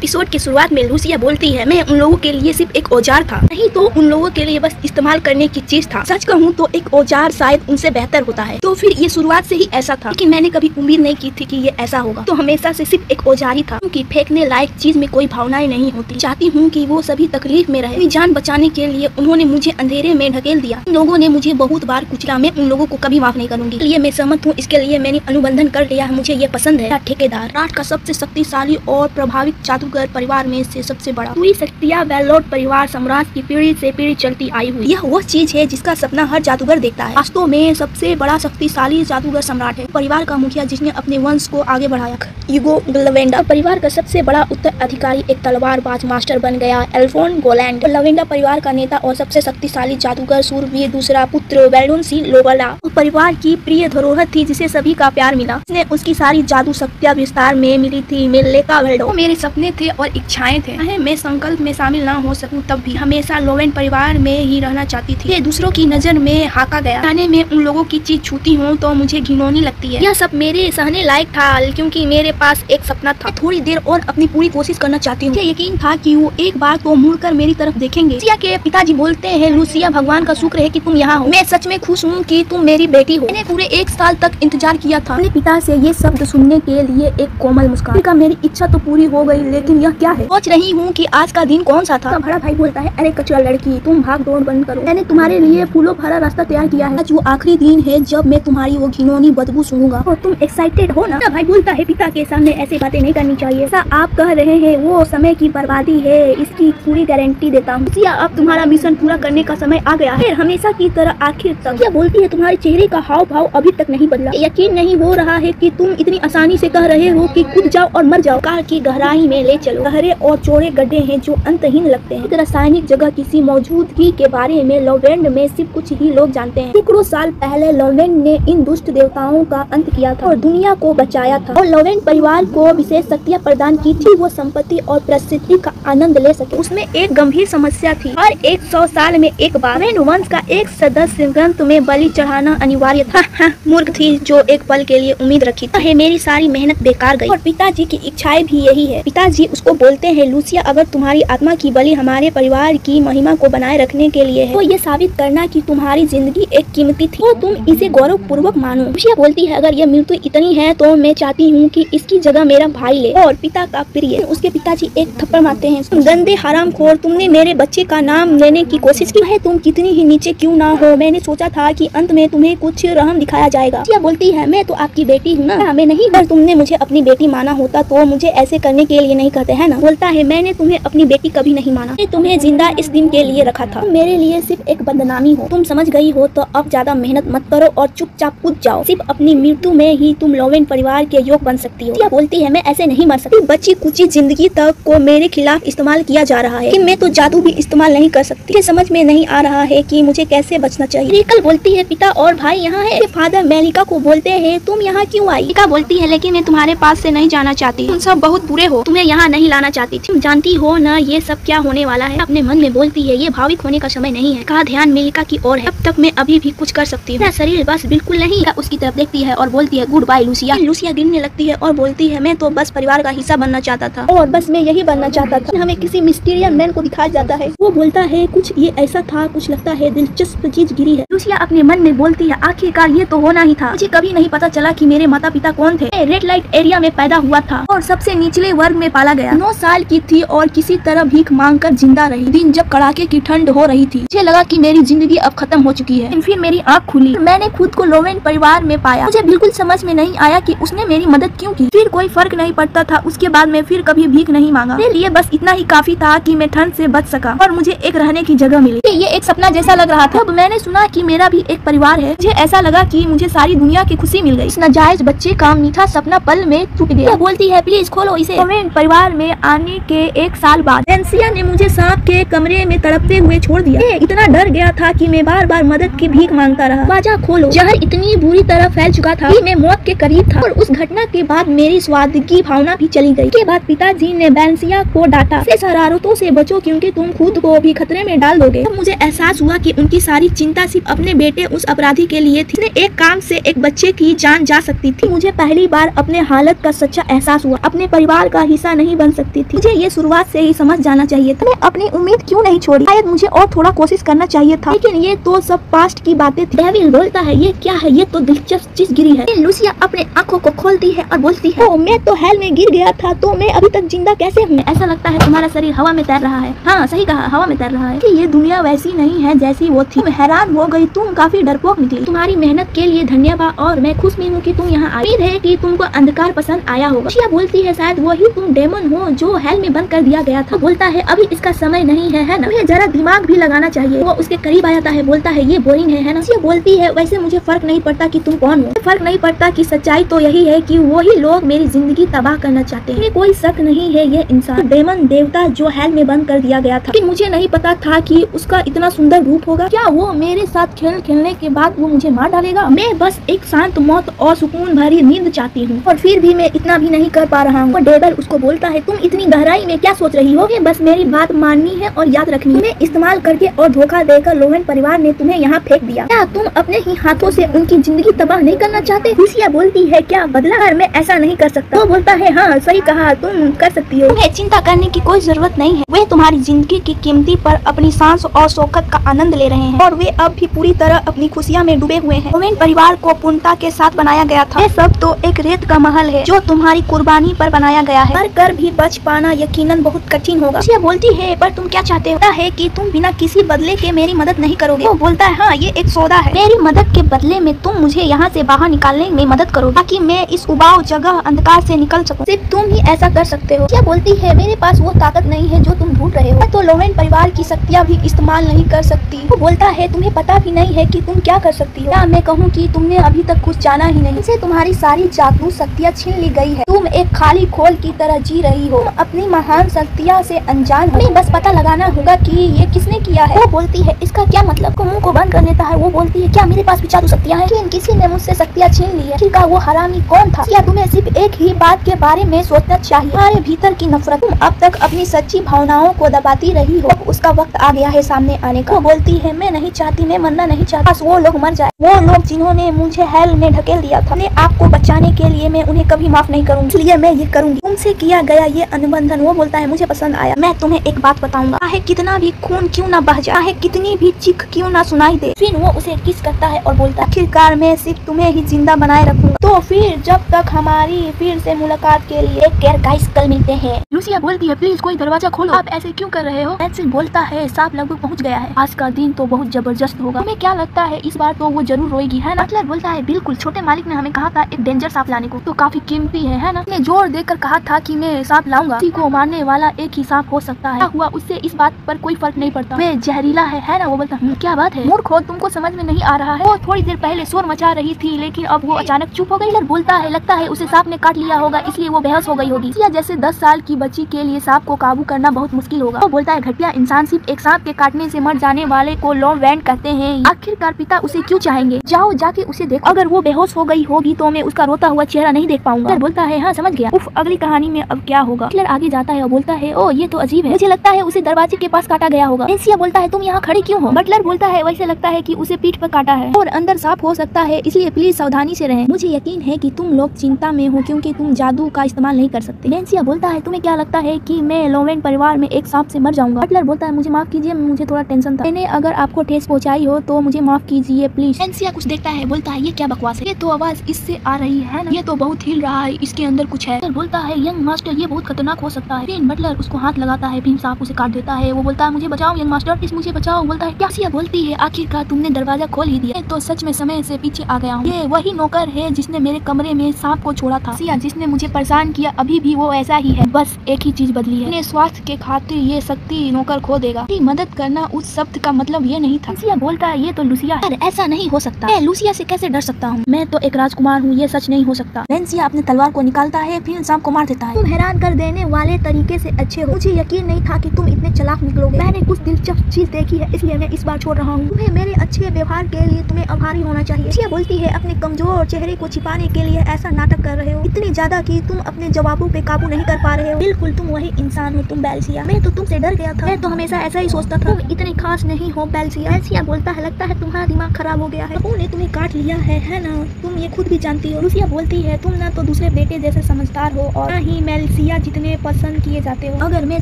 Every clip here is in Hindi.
एपिसोड की शुरुआत में लूसिया बोलती है, मैं उन लोगों के लिए सिर्फ एक औजार था, नहीं तो उन लोगों के लिए बस इस्तेमाल करने की चीज था। सच कहूँ तो एक औजार शायद उनसे बेहतर होता है। तो फिर ये शुरुआत से ही ऐसा था, लेकिन मैंने कभी उम्मीद नहीं की थी कि ये ऐसा होगा। तो हमेशा से सिर्फ एक औजार ही था, क्योंकि फेंकने लायक चीज में कोई भावनाएं नहीं होती। चाहती हूँ कि वो सभी तकलीफ में रहे। अपनी जान बचाने के लिए उन्होंने मुझे अंधेरे में ढकेल दिया। इन लोगों ने मुझे बहुत बार कुचला, मैं उन लोगों को कभी माफ नहीं करूंगी। इसलिए मैं सहमत हूँ, इसके लिए मैंने अनुबंधन कर लिया है, मुझे ये पसंद है। ठेकेदार रात का सबसे शक्तिशाली और प्रभावित जादूगर परिवार में से सबसे बड़ा। पूरी शक्तियाँ वेलोड परिवार साम्राज्य की पीढ़ी से पीढ़ी चलती आई हुई। यह वो चीज है जिसका सपना हर जादूगर देखता है। वास्तव में सबसे बड़ा शक्तिशाली जादूगर सम्राट है, परिवार का मुखिया जिसने अपने वंश को आगे बढ़ाया। यूगो लवेंडा परिवार का सबसे बड़ा उत्तराधिकारी एक तलवारबाज मास्टर बन गया, एल्फोन गोलैंड। लवेंडा परिवार का नेता और सबसे शक्तिशाली जादूगर सूरवीर दूसरा पुत्र वेलोन सी लोबला। परिवार की प्रिय धरोहर थी जिसे सभी का प्यार मिला। उसने उसकी सारी जादू शक्तियाँ विस्तार में मिली थी। मिलेका वेल्डो मेरे सपने थे और इच्छाएं थे। मैं संकल्प में शामिल ना हो सकूं तब भी हमेशा लोवेन परिवार में ही रहना चाहती थी। ये दूसरों की नजर में हाका गया। जाने में उन लोगों की चीज छूती हूँ तो मुझे घिनौनी लगती है। यह सब मेरे सहने लायक था, क्योंकि मेरे पास एक सपना था। थोड़ी देर और अपनी पूरी कोशिश करना चाहती हूँ। मुझे यकीन था कि वो एक बार तो मुड़कर मेरी तरफ देखेंगे। लूसिया के पिताजी बोलते हैं, लूसिया भगवान का शुक्र है कि तुम यहाँ हो। मैं सच में खुश हूँ कि तुम मेरी बेटी हो। मैंने पूरे 1 साल तक इंतजार किया था अपने पिता से ये शब्द सुनने के लिए। एक कोमल मुस्कान का मेरी इच्छा तो पूरी हो गई, लेकिन यह क्या है? सोच रही हूँ कि आज का दिन कौन सा था। बड़ा भाई बोलता है, अरे कचरा लड़की, तुम भाग दौड़ बंद करो। मैंने तुम्हारे लिए फूलों भरा रास्ता तैयार किया है। आज वो आखिरी दिन है जब मैं तुम्हारी वो घिनौनी बदबू सूंघूंगा। और तुम एक्साइटेड हो ना? भाई बोलता है, पिता के सामने ऐसी बातें नहीं करनी चाहिए। ऐसा आप कह रहे हैं वो समय की बर्बादी है, इसकी पूरी गारंटी देता हूँ। अब तुम्हारा मिशन पूरा करने का समय आ गया है, हमेशा की तरह आखिर तक। क्या बोलती है, तुम्हारे चेहरे का हाव भाव अभी तक नहीं बदला। यकीन नहीं हो रहा है कि तुम इतनी आसानी से कह रहे हो कि कूद जाओ और मर जाओ। कार की गहराई में ले चलो। गहरे और चौड़े गड्ढे हैं जो अंतहीन लगते हैं। रासायनिक जगह किसी मौजूदगी के बारे में लोवेंड में सिर्फ कुछ ही लोग जानते हैं। सैकड़ों साल पहले लोवेंड ने इन दुष्ट देवताओं का अंत किया था और दुनिया को बचाया था। और लोवेंड परिवार को विशेष शक्तियाँ प्रदान की थी, वो संपत्ति और प्रसिद्धि का आनंद ले सके। उसमें एक गंभीर समस्या थी, हर 100 साल में एक बार वंश का एक सदस्य ग्रंथ में बलि चढ़ाना अनिवार्य था। मूर्ख थी जो एक पल के लिए उम्मीद रखी थी। मेरी सारी मेहनत बेकार गई और पिताजी की इच्छाएं भी यही है। पिताजी उसको बोलते हैं, लूसिया, अगर तुम्हारी आत्मा की बलि हमारे परिवार की महिमा को बनाए रखने के लिए है तो ये साबित करना कि तुम्हारी जिंदगी एक कीमती थी, तो तुम इसे गौरव पूर्वक मानो। लूसिया बोलती है, अगर यह मृत्यु इतनी है तो मैं चाहती हूँ कि इसकी जगह मेरा भाई ले। और पिता का प्रिय उसके पिताजी एक थप्पड़ मारते हैं, गंदे हरामखोर, तुमने मेरे बच्चे का नाम लेने की कोशिश की है, तुम कितनी ही नीचे क्यों ना हो। मैंने सोचा था कि अंत में तुम्हें कुछ रहम दिखाया जाएगा। लूसिया बोलती है, मैं तो आपकी बेटी हूँ ना, हमें नहीं। अगर तुमने मुझे अपनी बेटी माना होता तो मुझे ऐसे करने के लिए नहीं कहते है ना। बोलता है, मैंने तुम्हें अपनी बेटी कभी नहीं माना, मैंने तुम्हें जिंदा इस दिन के लिए रखा था। मेरे लिए सिर्फ एक बदनामी हो। तुम समझ गई हो तो अब ज्यादा मेहनत मत करो और चुपचाप कूद जाओ। सिर्फ अपनी मृत्यु में ही तुम लोवेन परिवार के योग बन सकती हो। लूसिया बोलती है, मैं ऐसे नहीं मर सकती। बची कुची जिंदगी तक को मेरे खिलाफ इस्तेमाल किया जा रहा है कि मैं तो जादू भी इस्तेमाल नहीं कर सकती। मुझे समझ में नहीं आ रहा है कि मुझे कैसे बचना चाहिए। रिकल बोलती है, पिता और भाई यहाँ है। फादर मेलिका को बोलते हैं, तुम यहाँ क्यों आई? मेलिका बोलती है, लेकिन मैं तुम्हारे पास से नहीं जाना चाहती। तुम सब बहुत बुरे हो, तुम्हें यहाँ नहीं लाना चाहती थी। तुम जानती हो ना ये सब क्या होने वाला है। अपने मन में बोलती है, ये भाविक होने का समय नहीं है। कहा ध्यान मेलिका की ओर है, अब तक मैं अभी भी कुछ कर सकती हूँ। शरीर बस बिल्कुल नहीं। उसकी तरफ देखती है और बोलती है, गुड बाय लूसिया। लूसिया गिरने लगती है और बोलती है, मैं तो बस परिवार का हिस्सा बनना चाहता था और बस मैं यही बनना चाहता था। हमें किसी मिस्टीरियस मैन को दिखाया जाता है। वो बोलता है, कुछ ये ऐसा था, कुछ लगता है दिलचस्प चीज गिरी है। लूसिया अपने मन में बोलती है, आखिरकार ये तो होना ही था। मुझे कभी नहीं पता चला कि मेरे माता पिता कौन थे। रेड लाइट एरिया में पैदा हुआ था और सबसे निचले वर्ग में पाला गया। 9 साल की थी और किसी तरह भीख मांगकर जिंदा रही। दिन जब कड़ाके की ठंड हो रही थी, मुझे लगा कि मेरी जिंदगी अब खत्म हो चुकी है। फिर मेरी आँख खुली, मैंने खुद को लोवेन परिवार में पाया। मुझे बिल्कुल समझ में नहीं आया कि उसने मेरी मदद क्यों की। फिर कोई फर्क नहीं पड़ता था। उसके बाद मैं फिर कभी भीख नहीं मांगा। मेरे लिए बस इतना ही काफी था कि मैं ठंड से बच सका और मुझे एक रहने की जगह मिली। ये एक सपना जैसा लग रहा था। अब मैंने सुना कि मेरा भी एक परिवार है। मुझे ऐसा लगा कि मुझे सारी दुनिया की खुशी मिल गई। इस नाजायज बच्चे का मीठा सपना पल में टूट गया। बोलती है, प्लीज खोलो इसे। लोवेन परिवार में आने के 1 साल बाद वेलेंसिया ने मुझे सांप के कमरे में तड़पते हुए छोड़ दिया। इतना डर गया था कि मैं बार बार मदद की भीख मांगता रहा। बाजा खोलो। जहर इतनी बुरी तरह फैल चुका था कि मैं मौत के करीब था और उस घटना के बाद मेरी स्वादगी भावना भी चली गई। के बाद पिताजी ने वेलेंसिया को डांटा, से शरारतों से बचो क्योंकि तुम खुद को भी खतरे में डाल दोगे। तब मुझे एहसास हुआ कि उनकी सारी चिंता सिर्फ अपने बेटे उस अपराधी के लिए थी। एक काम से एक बच्चे की जान जा सकती थी। मुझे पहली बार अपने हालत का सच्चा एहसास हुआ। अपने परिवार का हिस्सा नहीं बन सकती थी। मुझे ये शुरुआत से ही समझ जाना चाहिए था। मैं अपनी उम्मीद क्यों नहीं छोड़ी? शायद मुझे और थोड़ा कोशिश करना चाहिए था, लेकिन ये तो सब पास्ट की बातें थी। डेविल बोलता है ये क्या है? ये तो दिलचस्प चीज गिरी है। लूसिया अपने आंखों को खोलती है और बोलती है, ओ मैं तो हेल में गिर गया था, तो मैं अभी तक जिंदा कैसे हूँ? ऐसा लगता है तुम्हारा शरीर हवा में तैर रहा है। हाँ सही कहा, हवा में तैर रहा है। कि ये दुनिया वैसी नहीं है जैसी वो थी। तुम हैरान हो गई, तुम काफी डरपोक निकली। तुम्हारी मेहनत के लिए धन्यवाद और मैं खुश भी हूँ कि तुम यहाँ आई। उम्मीद है कि तुमको अंधकार पसंद आया होगा। लूसिया बोलती है शायद वही तुम डेमन हो जो हेल में बंद कर दिया गया था। बोलता है अभी इसका समय नहीं है ना? तुम्हें जरा दिमाग भी लगाना चाहिए। वो उसके करीब आ जाता है, बोलता है ये बोरिंग है ना? लूसिया बोलती है वैसे मुझे फर्क नहीं पड़ता कि तुम कौन हो। फर्क नहीं पड़ता कि सच्चाई तो यही है कि वही लोग मेरी जिंदगी तबाह करना चाहते हैं। कोई शक नहीं है ये इंसान डेमन देवता जो हेल में बंद कर दिया गया था। लेकिन मुझे नहीं पता था कि उसका इतना सुंदर रूप होगा। क्या वो मेरे साथ खेल खेलने के बाद वो मुझे मार डालेगा? मैं बस एक शांत मौत और सुकून भरी नींद चाहती हूँ और फिर भी मैं इतना भी नहीं कर पा रहा हूँ। डेविल उसको बोलता है तुम इतनी गहराई में क्या सोच रही हो? बस मेरी बात माननी है और याद रखनी है। तुम्हें इस्तेमाल करके और धोखा देकर लोवेन परिवार ने तुम्हें यहाँ फेंक दिया। क्या तुम अपने ही हाथों से उनकी जिंदगी तबाह नहीं करना चाहते? लूसिया बोलती है क्या बदला कर मैं ऐसा नहीं कर सकता। वो बोलता है हाँ सही कहा, तुम कर सकती हो। तुम्हें चिंता करने की कोई जरूरत नहीं है। वे तुम्हारी जिंदगी की कीमती पर अपनी सांस और शौकत का आनंद ले रहे हैं और वे अब भी पूरी तरह अपनी खुशियाँ में डूबे हुए हैं। लोवेन परिवार को पूर्णता के साथ बनाया गया था। ये सब तो एक रेत का महल है जो तुम्हारी कुर्बानी पर बनाया गया है। मर कर भी बच पाना यकीनन बहुत कठिन होगा। लूसिया बोलती है पर तुम क्या चाहते हो? है कि तुम बिना किसी बदले के मेरी मदद नहीं करोगे। वो बोलता है हाँ ये एक सौदा है। मेरी मदद के बदले में तुम मुझे यहाँ से बाहर निकालने में मदद करो ताकि मैं इस उबाऊ जगह अंधकार से निकल सकूं। सिर्फ तुम ही ऐसा कर सकते हो। क्या बोलती है मेरे पास वो ताकत नहीं है जो तुम ढूंढ रहे हो। तो लोवेन परिवार की शक्तियाँ भी इस्तेमाल नहीं कर सकती। वो बोलता है तुम्हें पता भी नहीं है कि तुम क्या कर सकती हो। क्या मैं कहूँ कि तुमने अभी तक कुछ जाना ही नहीं। इसे तुम्हारी सारी जादू शक्तियाँ छीन ली गई है। तुम एक खाली खोल की तरह जी रही हो। तुम अपनी महान शक्तियाँ से अनजान हो। बस पता लगाना होगा कि ये किसने किया है। वो बोलती है इसका क्या मतलब? को मुंह को बंद कर देता है। वो बोलती है क्या मेरे पास भी जादू शक्तियाँ हैं? लेकिन किसी ने मुझसे शक्तियाँ छीन ली है। आखिर का वो हरामी कौन था? या तुम्हें सिर्फ एक ही बात के बारे में सोचना चाहिए, तुम्हारे भीतर की नफरत। तुम अब तक अपनी सच्ची भावनाओं को दबाती रही हो। उसका वक्त आ गया है सामने आने का। वो बोलती है मैं नहीं चाहती, मैं मरना नहीं चाहती। बस वो लोग मर जाए, वो लोग जिन्होंने मुझे हेल में ढकेल दिया था। अपने आप को बचाने के लिए मैं उन्हें कभी माफ नहीं करूंगी, इसलिए मैं ये करूंगी। तुमसे किया गया ये अनुबंधन। वो बोलता है मुझे पसंद आया। मैं तुम्हें एक बात बताऊंगा, चाहे कितना भी खून क्यों ना बह जाए, चाहे कितनी भी चीख क्यों ना सुनाई दे। फिर वो उसे किस करता है और बोलता है आखिरकार मैं सिर्फ तुम्हें ही जिंदा बनाए रखूंगा। तो फिर जब तक हमारी फिर से मुलाकात के लिए केयर गाइस कल मिलते हैं। लूसिया बोलती है प्लीज कोई दरवाजा खोलो, आप ऐसे क्यों कर रहे हो? डेविल बोलता है सांप लगभग पहुंच गया है, आज का दिन तो बहुत जबरदस्त होगा। तुम्हें क्या लगता है इस बार तो वो जरूर रोएगी है ना? बटलर बोलता है बिल्कुल, छोटे मालिक ने हमें कहा था एक डेंजर सांप लाने को, तो काफी कीमती है ना? उसने जोर देकर कहा था कि मैं सांप लाऊंगा, किसी को मारने वाला एक ही सांप हो सकता है। क्या हुआ उससे इस बात पर कोई फर्क नहीं पड़ता, वे जहरीला है ना? वो बोलता क्या बात है मूर्ख हो, तुमको समझ में नहीं आ रहा है? वो थोड़ी देर पहले शोर मचा रही थी लेकिन अब वो अचानक चुप हो गई। बोलता है लगता है उसे सांप ने काट लिया होगा इसलिए वो बेहोश हो गई होगी। या जैसे 10 साल की बच्ची के लिए सांप को काबू करना बहुत मुश्किल होगा। वो बोलता है घटिया इंसान, सिर्फ एक सांप के काटने से मर जाने वाले को लोवेन कहते हैं। आखिरकार पिता उसे क्यों चाहेंगे? जाओ जाके उसे देखो, अगर वो बेहोश हो गई होगी तो मैं उसका रोता हुआ चेहरा नहीं देख पाऊंगा। बोलता है हाँ समझ गया। उफ अगली कहानी में अब क्या होगा? हिटलर आगे जाता है और बोलता है ओ ये तो अजीब है, मुझे लगता है उसे दरवाजे के पास काटा गया होगा। लूसिया बोलता है तुम यहाँ खड़ी क्यों हो? बटलर बोलता है वैसे लगता है कि उसे पीठ पर काटा है और अंदर सांप हो सकता है, इसलिए प्लीज सावधानी से रहें। मुझे यकीन है कि तुम लोग चिंता में हो क्योंकि तुम जादू का इस्तेमाल नहीं कर सकते। लूसिया बोलता है तुम्हें क्या लगता है कि मैं लोवेन परिवार में एक सांप से मर जाऊंगा? बटलर बोलता है मुझे माफ कीजिए, मुझे थोड़ा टेंशन था। मैंने अगर आपको ठेस पहुंचाई हो तो मुझे माफ कीजिए प्लीज। लूसिया कुछ देखता है, बोलता है ये क्या बकवास है, ये तो आवाज इससे आ रही है ना, ये तो बहुत हिल रहा है, इसके अंदर कुछ है। बोलता है यंग मास्टर ये बहुत खतरनाक हो सकता है। फिर बटलर उसको हाथ लगाता है, फिर सांप उसे काट देता है। वो बोलता है मुझे बचाओ यंग मास्टर, प्लीज मुझे बचाओ। बोलता है क्या? लूसिया बोलती है आखिरकार तुमने दरवाजा खोल ही दिया, तो सच में समय से पीछे आ गया हूँ। ये वही नौकर है जिसने मेरे कमरे में सांप को छोड़ा था, जिसने मुझे परेशान किया, अभी भी वो ऐसा ही है, बस एक ही चीज बदली है, अपने स्वास्थ्य के खातिर ये शक्ति नौकर खो देगा। मदद करना उस शब्द का मतलब ये नहीं था। लूसिया बोलता है ये तो लूसिया है, ऐसा नहीं हो सकता। मैं लूसिया से कैसे डर सकता हूँ? मैं तो एक राजकुमार हूँ, ये सच नहीं हो सकता। लूसिया अपने तलवार को निकालता है, फिर सांप को मार देता है। तुम हैरान कर देने वाले तरीके से अच्छे हो, मुझे यकीन नहीं था कि तुम इतने चालाक निकलोगे। मैंने कुछ दिलचस्प चीज देखी है इसलिए मैं इस बार छोड़ रहा हूँ। तुम्हें मेरे अच्छे व्यवहार के लिए तुम्हें आभारी होना चाहिए। लूसिया बोलती है अपने कमजोर चेहरे को छिपाने के लिए ऐसा नाटक कर रहे हो, इतनी ज्यादा कि तुम अपने जवाबों पे काबू नहीं कर पा रहे हो। बिल्कुल तुम वही इंसान हो तुम बेल्सिया, मैं तो तुमसे डर गया था, मैं तो हमेशा ऐसा ही सोचता था, तुम इतने खास नहीं हो बेल्सिया। बेल्सिया बोलता है लगता है तुम्हारा दिमाग खराब हो गया है, पापा ने तुम्हें काट लिया है ना, तुम ये खुद भी जानती हो। लूसिया बोलती है तुम ना तो दूसरे बेटे जैसे समझदार हो और ना ही मेलिसिया जितने पसंद किए जाते हो। अगर मैं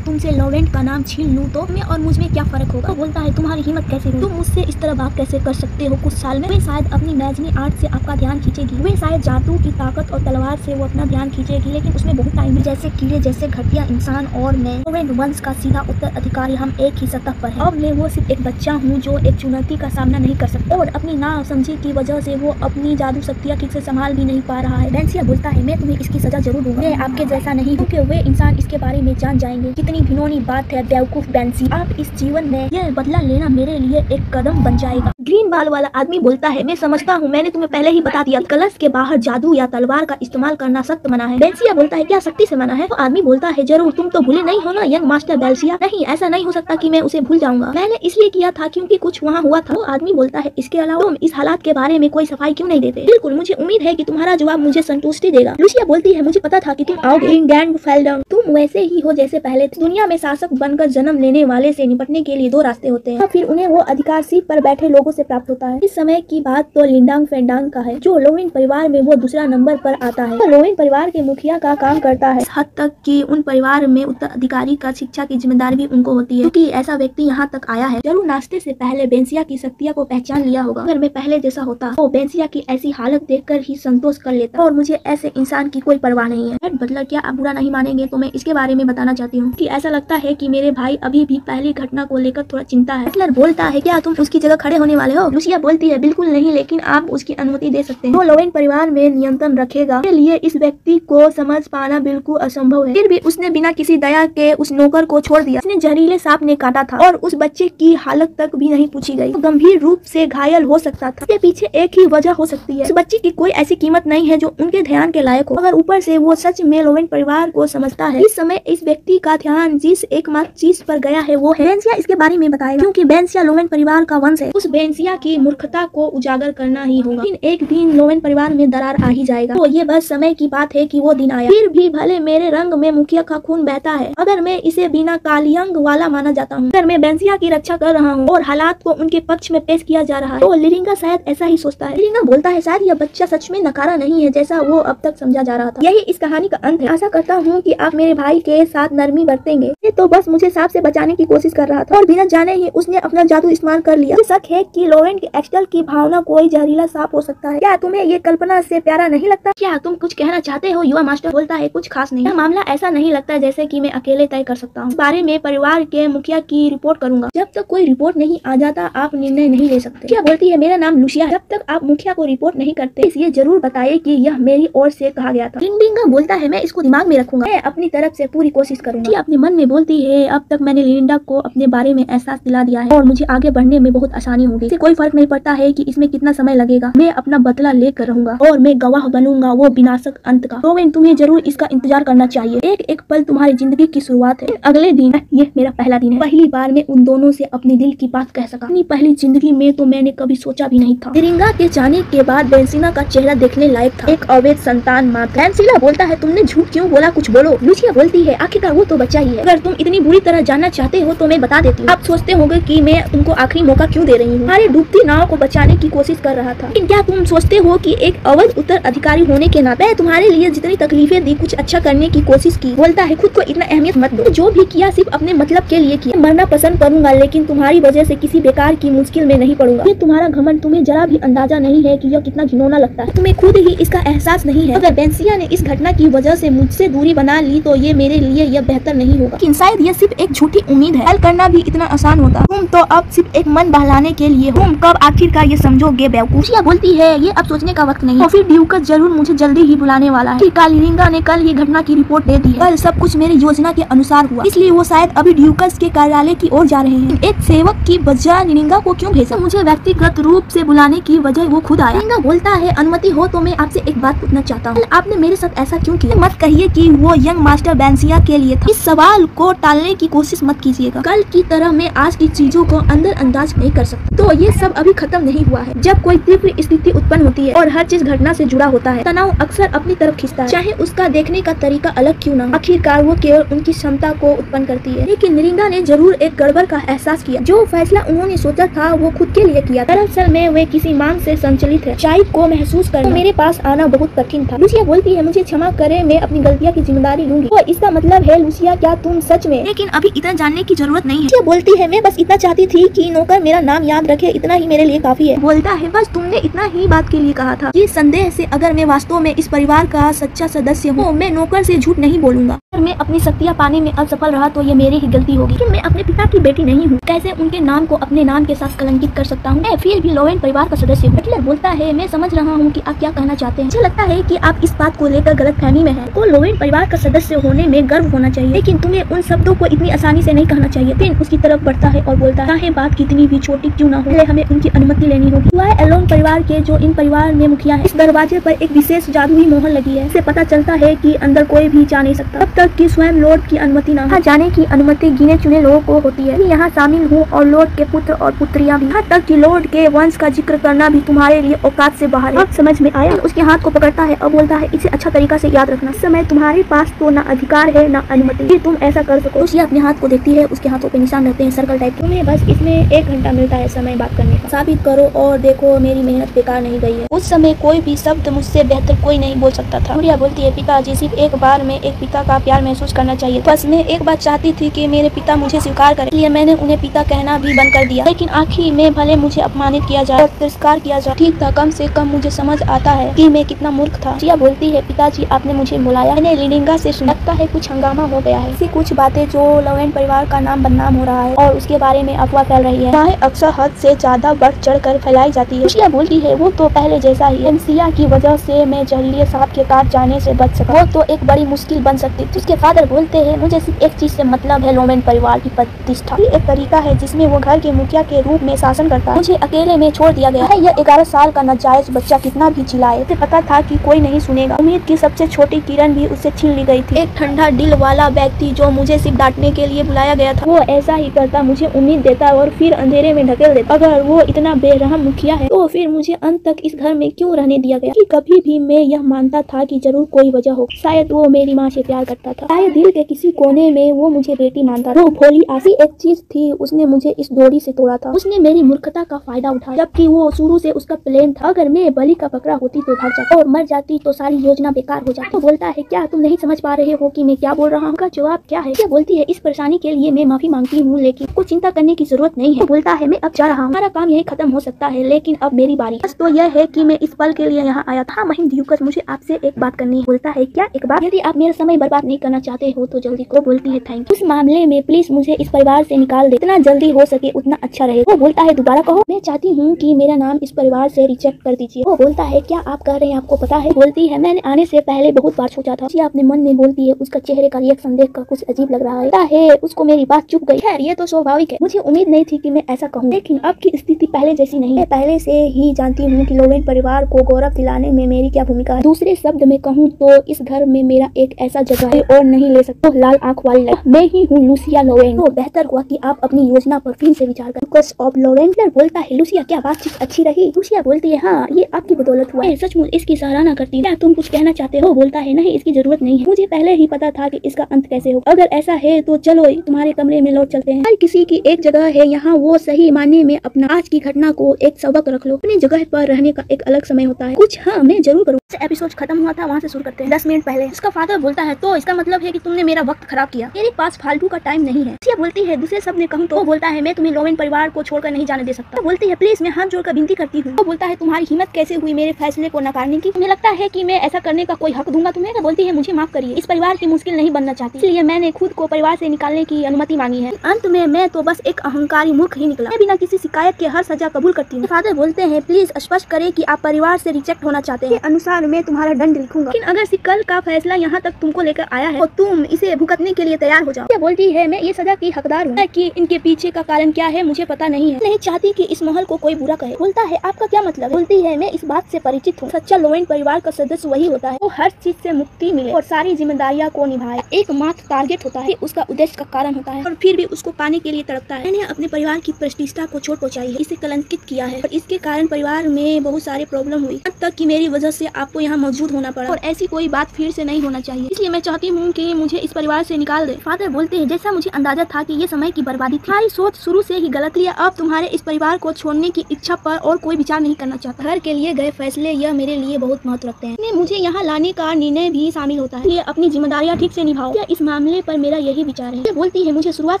तुमसे लॉरेंट का नाम छीन लूँ तो तुम्हें और मुझ में क्या फर्क होगा। तो बोलता है तुम्हारी हिम्मत कैसे हुई, तुम मुझसे इस तरह बात कैसे कर सकते हो। कुछ साल में वे शायद अपनी मैजिनी आर्ट से आपका ध्यान खींचेगी, वे शायद जादू की ताकत और तलवार से वो अपना ध्यान खींचेगी, लेकिन उसमें बहुत टाइम, जैसे कीड़े जैसे घटिया इंसान और मैं लॉरेंट वंश का सीधा उत्तराधिकारी, हम एक ही सतह पर है। अब मैं वो सिर्फ एक बच्चा हूँ जो एक चुनौती का सामना नहीं कर सकता और अपनी नासमझी की वजह से वो अपनी जादू शक्तियाँ ठीक से संभाल भी नहीं पा रहा है। बेंसिया बोलता है मैं तुम्हें इसकी सजा जरूर दूंगा, मैं आपके जैसा नहीं हूँ क्योंकि वे इंसान इसके बारे में जान जाएंगे। कितनी घिनौनी बात है बेवकूफ बेंसी, आप इस जीवन में यह बदला लेना मेरे लिए एक कदम बन जाएगा। ग्रीन बाल वाला आदमी बोलता है मैं समझता हूँ, मैंने तुम्हें पहले ही बता दिया, कलश के बाहर जादू या तलवार का इस्तेमाल करना सख्त मना है। बेंसिया बोलता है क्या सख्ती से मना है। तो आदमी बोलता है जरूर, तुम तो भूले नहीं हो ना यंग मास्टर बेल्सिया। नहीं, ऐसा नहीं हो सकता कि मैं उसे भूल जाऊंगा, मैंने इसलिए किया था क्योंकि कुछ वहाँ हुआ था। वो आदमी बोलता है इसके अलावा तुम इस हालात के बारे में कोई सफाई क्यों नहीं देते। बिल्कुल, मुझे उम्मीद है कि तुम्हारा जवाब मुझे संतुष्टि देगा। लूसिया बोलती है मुझे पता था कि तुम आओगे। ग्रैंड फेल्डन, तुम वैसे ही हो जैसे पहले थे। दुनिया में शासक बनकर जन्म लेने वाले से निपटने के लिए दो रास्ते होते हैं, फिर उन्हें वो अधिकार सीट पर बैठे लोगों से प्राप्त होता है। इस समय की बात तो लिंडांग फेंडांग का है, जो लोवेन परिवार में वो दूसरा नंबर पर आता है। तो लोवेन परिवार के मुखिया का काम करता है, इस हद तक कि उन परिवार में उत्तराधिकारी का शिक्षा की जिम्मेदारी भी उनको होती है, क्योंकि ऐसा व्यक्ति यहाँ तक आया है। जरूर नाश्ते से पहले बेंसिया की शक्तियों को पहचान लिया होगा। अगर मैं पहले जैसा होता तो बेंसिया की ऐसी हालत देखकर ही संतोष कर लेता और मुझे ऐसे इंसान की कोई परवाह नहीं है। बटलर, क्या आप बुरा नहीं मानेंगे तो मैं इसके बारे में बताना चाहती हूँ कि ऐसा लगता है कि मेरे भाई अभी भी पहली घटना को लेकर थोड़ा चिंता है। बटलर बोलता है क्या तुम उसकी जगह खड़े होने वाले हो। लूसिया बोलती है बिल्कुल नहीं, लेकिन आप उसकी अनुमति दे सकते हैं। वो लोवेन परिवार में नियंत्रण रखेगा, के लिए इस व्यक्ति को समझ पाना बिल्कुल असंभव है। फिर भी उसने बिना किसी दया के उस नौकर को छोड़ दिया, उसने जहरीले सांप ने काटा था और उस बच्चे की हालत तक भी नहीं पूछी गई। तो गंभीर रूप से घायल हो सकता था। इसके पीछे एक ही वजह हो सकती है, उस बच्चे की कोई ऐसी कीमत नहीं है जो उनके ध्यान के लायक हो। अगर ऊपर से वो सच में लोवेन परिवार को समझता है, इस समय इस व्यक्ति का ध्यान जिस एकमात्र चीज पर गया है वो है बेंसिया। इसके बारे में बताएगा क्योंकि बेंसिया लोवेन परिवार का वंश है। उस बेंसिया की मूर्खता को उजागर करना ही होगा। लेकिन एक दिन लोवेन परिवार में दरार आ ही जाएगा, तो ये बस समय की बात है कि वो दिन आया। फिर भी भले मेरे रंग में मुखिया का खून बहता है, अगर मैं इसे बिना कालियंग वाला माना जाता हूँ, अगर मैं बेंसिया की रक्षा कर रहा हूँ और हालात को उनके पक्ष में पेश किया जा रहा है, तो लिरिंगा शायद ऐसा ही सोचता है। लिरिंगा बोलता है शायद यह बच्चा सच में नकारा नहीं है जैसा वो अब तक समझा जा रहा था। यही इस कहानी का अंत है। आशा करता हूँ कि आप मेरे भाई के साथ नरमी बरतेंगे। ये तो बस मुझे सांप से बचाने की कोशिश कर रहा था और बिना जाने ही उसने अपना जादू इस्तेमाल कर लिया। मुझे शक है कि लोरेंट के एक्सटल की भावना कोई जहरीला सांप हो सकता है। क्या तुम्हें ये कल्पना से प्यारा नहीं लगता? क्या तुम कुछ कहना चाहते हो? युवा मास्टर बोलता है कुछ खास नहीं, मामला ऐसा नहीं लगता जैसे कि मैं अकेले तय कर सकता हूँ। इस बारे में परिवार के मुखिया की रिपोर्ट करूंगा। जब तक कोई रिपोर्ट नहीं आ जाता आप निर्णय नहीं ले सकते। क्या बोलती है मेरा नाम लूसिया है। जब तक आप मुखिया को रिपोर्ट नहीं करते इसलिए जरूर बताइए कि यह मेरी ओर से कहा गया था। लिंडिंगा बोलता है मैं इसको दिमाग में रखूंगा, मैं अपनी तरफ से पूरी कोशिश करूंगा। अपने मन में बोलती है अब तक मैंने लिंडा को अपने बारे में एहसास दिला दिया है और मुझे आगे बढ़ने में बहुत आसानी होगी। इससे कोई फर्क नहीं पड़ता है कि इसमें कितना समय लगेगा, मैं अपना बदला लेकर रहूंगा और मैं गवाह बनूंगा वो विनाशक अंत का। रोवेन तुम्हें जरूर इसका इंतजार करना चाहिए। एक एक पल तुम्हारी जिंदगी की शुरुआत है। अगले दिन ये मेरा पहला दिन है। पहली बार मैं उन दोनों से अपने दिल की बात कह सका। अपनी पहली जिंदगी में तो मैंने कभी सोचा भी नहीं था। लिरिंगा के जाने के बाद बेंसिना का चेहरा देखने लायक था, एक अवैध संतान मात्र। बेंसिना बोलता है तुमने झूठ क्यों बोला, कुछ बोलो। लूसिया बोलती है आखिरकार वो तो बच्चा ही है, अगर तुम इतनी बुरी तरह जानना चाहते हो तो मैं बता देती हूँ। आप सोचते होंगे कि मैं तुमको आखिरी मौका क्यों दे रही हूँ। हमारे डूबती नाव को बचाने की कोशिश कर रहा था, लेकिन क्या तुम सोचते हो कि एक अवध उत्तराधिकारी होने के नाते तुम्हारे लिए जितनी तकलीफें दी कुछ अच्छा करने की कोशिश की। बोलता है खुद को इतना अहमियत मत दो, जो भी किया सिर्फ अपने मतलब के लिए किया। मरना पसंद करूंगा लेकिन तुम्हारी वजह से किसी बेकार की मुश्किल में नहीं पड़ूंगा। ये तुम्हारा घमंड, तुम्हें जरा भी अंदाजा नहीं है कि यह कितना घिनौना लगता है। तुम्हें खुद ही इसका एहसास नहीं है। अगर बेंसिया ने इस घटना की वजह से मुझसे दूरी बना ली तो ये मेरे लिए यह बेहतर नहीं होगा, लेकिन शायद यह सिर्फ एक झूठी उम्मीद है। हल करना भी इतना आसान होता। तुम तो अब सिर्फ एक मन बहलाने के लिए हो। तुम कब आखिरकार ये समझोगे बेवकूफिया। बोलती है ये अब सोचने का वक्त नहीं है। और फिर ड्यूकस जरूर मुझे जल्दी ही बुलाने वाला है। लिरिंगा ने कल ही घटना की रिपोर्ट दे दी है। कल सब कुछ मेरी योजना के अनुसार हुआ, इसलिए वो शायद अभी ड्यूकस के कार्यालय की ओर जा रहे हैं। एक सेवक की बजाय लिरिंगा को क्यों भेजा? मुझे व्यक्तिगत रूप से बुलाने की वजह वो खुद आया। लिरिंगा बोलता है अनुमति हो तो मैं आपसे एक बात पूछना चाहता हूँ, आपने मेरे साथ ऐसा क्यों किया? मत कहिए कि वो यंग मास्टर बेंसिया के लिए था। इस सवाल को टालने की कोशिश मत कीजिएगा। कल की तरह मैं आज की चीजों को अंदर अंदाज नहीं कर सकता। तो और ये सब अभी खत्म नहीं हुआ है। जब कोई तीव्र स्थिति उत्पन्न होती है और हर चीज घटना से जुड़ा होता है, तनाव अक्सर अपनी तरफ खींचता है, चाहे उसका देखने का तरीका अलग क्यों न। आखिरकार वो केवल उनकी क्षमता को उत्पन्न करती है। लेकिन निरिंदा ने जरूर एक गड़बड़ का एहसास किया। जो फैसला उन्होंने सोचा था वो खुद के लिए किया। दरअसल में वे किसी मांग से संचलित है। शायद को महसूस करना मेरे पास आना बहुत कठिन था। लूसिया बोलती है, मुझे क्षमा करे, मैं अपनी गलतियों की जिम्मेदारी लूंगी। तो इसका मतलब है लूसिया, क्या तुम सच में? लेकिन अभी इतना जानने की जरूरत नहीं है। लूसिया बोलती है, मैं बस इतना चाहती थी कि नौकर मेरा नाम याद रखे, इतना ही मेरे लिए काफी है। बोलता है, बस तुमने इतना ही बात के लिए कहा था। ये संदेह से अगर मैं वास्तव में इस परिवार का सच्चा सदस्य हूँ, मैं नौकर से झूठ नहीं बोलूंगा। अगर मैं अपनी शक्तियाँ पाने में असफल रहा तो ये मेरी ही गलती होगी। कि मैं अपने पिता की बेटी नहीं हूँ, कैसे उनके नाम को अपने नाम के साथ कलंकित कर सकता हूँ? मैं फिर भी लोवेन परिवार का सदस्य हूँ। बटलर बोलता है, मैं समझ रहा हूँ कि आप क्या कहना चाहते हैं। मुझे लगता है कि आप इस बात को लेकर गलतफहमी में हैं। को लोवेन परिवार का सदस्य होने में गर्व होना चाहिए, लेकिन तुम्हें उन शब्दों को इतनी आसानी से नहीं कहना चाहिए। फिर उसकी तरफ बढ़ता है और बोलता है, चाहे बात कितनी भी छोटी क्यों ना हो, पहले हमें उनकी अनुमति लेनी होगी। वह एलोन परिवार के जो इन परिवार में मुखिया है, इस दरवाजे पर एक विशेष जादुई मोहर लगी है। इससे पता चलता है कि अंदर कोई भी जा नहीं सकता तब तक कि स्वयं लॉर्ड की अनुमति न हो। जाने की अनुमति गिने चुने लोगों को होती है। यहाँ शामिल हूँ और लॉर्ड के पुत्र और पुत्रियां भी, यहाँ तक कि लॉर्ड के वंश का जिक्र करना भी तुम्हारे लिए औकात से बाहर है। अब समझ में आया? उसके हाथ को पकड़ता है और बोलता है, इसे अच्छा तरीका से याद रखना, इस समय तुम्हारे पास तो ना अधिकार है ना अनुमति कि तुम ऐसा कर सको। उसे अपने हाथ को देखती है, उसके हाथों पे निशान रहते हैं सर्कल टाइप। तुम्हें बस इसमें 1 घंटा मिलता है समय बात करने का। साबित करो और देखो मेरी मेहनत बेकार नहीं गई है। उस समय कोई भी शब्द मुझसे बेहतर कोई नहीं बोल सकता था। लूसिया बोलती है, पिताजी, सिर्फ एक बार में एक पिता का प्यार महसूस करना चाहिए। बस मैं एक बार चाहती थी कि मेरे पिता मुझे स्वीकार करें, इसलिए मैंने उन्हें पिता कहना भी बंद कर दिया। लेकिन आखिर में भले मुझे अपमानित किया जाए और तिरस्कार किया जाए, ठीक था, कम से कम मुझे समझ आता है कि मैं कितना मूर्ख था। लूसिया बोलती है, पिताजी, आपने मुझे बुलाया, मैंने लिनिंगा से सुना, लगता है कुछ हंगामा हो गया है। ऐसी कुछ बातें जो लोवेन परिवार का नाम बदनाम हो रहा है और उसके बारे में अफवाह फैल रही है, चाहे अक्सर हद से ज्यादा बढ़ चढ़ कर फैलाई जाती है। लूसिया बोलती है, वो तो पहले जैसा ही है। एमसिया की वजह से मैं जहरीले सांप के काट जाने से बच सका, वो तो एक बड़ी मुश्किल बन सकती थी। उसके फादर बोलते हैं, मुझे सिर्फ एक चीज से मतलब है, लोवेन परिवार की प्रतिष्ठा। ये एक तरीका है जिसमें वो घर के मुखिया के रूप में शासन करता है। मुझे अकेले में छोड़ दिया गया है। यह 11 साल का नाजायज बच्चा कितना भी चिल्लाए, उसे पता था कि कोई नहीं सुनेगा। उम्मीद की सबसे छोटी किरण भी उससे छीन ली गई थी। एक ठंडा दिल वाला व्यक्ति जो मुझे सिर्फ डांटने के लिए बुलाया गया था, वो ऐसा ही करता, मुझे उम्मीद देता और फिर अंधेरे में ढकेल देता। अगर वो इतना बेरहम मुखिया है तो फिर मुझे अंत तक इस घर में क्यों रहने दिया गया? कि कभी भी मैं यह मानता था कि जरूर कोई वजह हो। शायद वो मेरी माँ से प्यार करता था, शायद दिल के किसी कोने में वो मुझे बेटी मानता था। वो भोली आसी एक चीज थी, उसने मुझे इस डोरी से तोड़ा था। उसने मेरी मूर्खता का फायदा उठाया, जबकि वो शुरू से उसका प्लान था। अगर मैं बलि का बकरा होती तो भाग जाता और मर जाती तो सारी योजना बेकार हो जाती। तो बोलता है, क्या तुम नहीं समझ पा रहे हो कि मैं क्या बोल रहा हूँ? का जवाब क्या है? बोलती है, इस परेशानी के लिए मैं माफी मांगती हूँ, लेकिन कुछ चिंता करने की जरूरत नहीं है। बोलता है, मैं अब जा रहा हूँ, हमारा काम यही खत्म हो सकता है, लेकिन अब मेरी बारी। बस तो यह है कि मैं इस पल के लिए यहाँ आया था। महिंद्यूकस, मुझे आपसे एक बात करनी है। बोलता है, क्या एक बात? यदि आप मेरा समय बर्बाद नहीं करना चाहते हो तो जल्दी को। बोलती है, थैंक यू। उस मामले में प्लीज मुझे इस परिवार से निकाल दे, जितना जल्दी हो सके उतना अच्छा रहे। वो बोलता है, दोबारा कहो। मैं चाहती हूँ कि मेरा नाम इस परिवार से रिजेक्ट कर दीजिए। वो बोलता है, क्या आप कह रहे हैं, आपको पता है? बोलती है, मैंने आने से पहले बहुत बार सोचा था। अपने मन में बोलती है, उसका चेहरे का रिएक्शन देखकर कुछ अजीब लग रहा है। उसको मेरी बात चुप गई। खैर, ये तो स्वाभाविक है, मुझे उम्मीद नहीं थी कि मैं ऐसा कहूँ, लेकिन अब की स्थिति पहले जैसी नहीं है। मैं पहले से ही जानती हूँ कि लोवेन परिवार को गौरव दिलाने में मेरी क्या भूमिका है। दूसरे शब्द में कहूँ तो इस घर में मेरा एक ऐसा जगह है और नहीं ले सकता। लाल आंख वाली मैं ही हूँ लूसिया लोवेन। तो बेहतर हुआ कि आप अपनी योजना पर फिर से विचार करें। लोवेन बोलता है, लूसिया, क्या बातचीत अच्छी रही? लूसिया बोलती है, हाँ, ये आपकी बदौलत हुआ है। सचमुच इसकी सराहना करती है। तुम कुछ कहना चाहते हो? बोलता है, नहीं, इसकी जरूरत नहीं है। मुझे पहले ही पता था कि इसका अंत कैसे होगा। अगर ऐसा है तो चलो तुम्हारे कमरे में लौट चलते हैं। हर किसी की एक जगह है यहाँ, वो सही मायने में अपना आज की घटना को एक सबक रख लो। अपनी जगह पर रहने का एक अलग समय होता है। कुछ हाँ मैं जरूर करूँ। एपिसोड खत्म हुआ था, वहाँ से शुरू करते हैं। 10 मिनट पहले उसका फादर बोलता है, तो इसका मतलब है कि तुमने मेरा वक्त खराब किया, मेरे पास फालतू का टाइम नहीं है। लूसिया बोलती है, दूसरे शब्द में कहूँ तो बोलता है, मैं तुम्हें लोवेन परिवार को छोड़कर नहीं जाने दे सकता। बोलती है, प्लीज, मैं हाथ जोड़कर विनती करती हूँ। वो बोलता है, तुम्हारी हिम्मत कैसे हुई मेरे फैसले को नकारने की? तुम्हें लगता है कि मैं ऐसा करने का कोई हक दूंगा तुम्हें? बोलती है, मुझे माफ करिए, इस परिवार की मुश्किल नहीं बनना चाहती, इसलिए मैंने खुद को परिवार से निकालने की अनुमति मांगी है। अंत में मैं तो बस एक अहंकारी मूर्ख ही निकला। मैं बिना किसी शिकायत के हर सजा कबूल करती हूँ। फादर बोलते हैं, प्लीज स्पष्ट करें कि आप परिवार से रिजेक्ट होना चाहते हैं, अनुसार मैं तुम्हारा दंड लिखूंगा। लेकिन अगर कल का फैसला यहाँ तक तुमको लेकर आया आया है और तुम इसे भुगतने के लिए तैयार हो जाओ। क्या बोलती है मैं ये सजा की हकदार हूँ कि इनके पीछे का कारण क्या है मुझे पता नहीं है, नहीं चाहती कि इस महल को कोई बुरा कहे। बोलता है आपका क्या मतलब? बोलती है मैं इस बात से परिचित हूँ, सच्चा लोवेन परिवार का सदस्य वही होता है वो हर चीज से मुक्ति मिले और सारी जिम्मेदारियाँ को निभाए। एकमात्र टारगेट होता है, उसका उद्देश्य का कारण होता है और फिर भी उसको पाने के लिए तड़पता है। मैंने अपने परिवार की प्रतिष्ठा को चोट पहुंचाई है, इसे कलंकित किया है और इसके कारण परिवार में बहुत सारे प्रॉब्लम हुई, अब तक कि मेरी वजह से आपको यहाँ मौजूद होना पड़ा और ऐसी कोई बात फिर से नहीं होना चाहिए, इसलिए मैं चाहती हूँ कि मुझे इस परिवार से निकाल दे। फादर बोलते हैं जैसा मुझे अंदाजा था कि ये समय की बर्बादी थी, तुम्हारी सोच शुरू से ही गलत थी, अब तुम्हारे इस परिवार को छोड़ने की इच्छा पर और कोई विचार नहीं करना चाहता। घर के लिए गए फैसले यह मेरे लिए बहुत महत्व रखते हैं, मुझे यहाँ लाने का निर्णय भी शामिल होता है, ये अपनी जिम्मेदारियाँ ठीक से निभाओ। इस मामले पर मेरा यही विचार है। बोलती है मुझे शुरुआत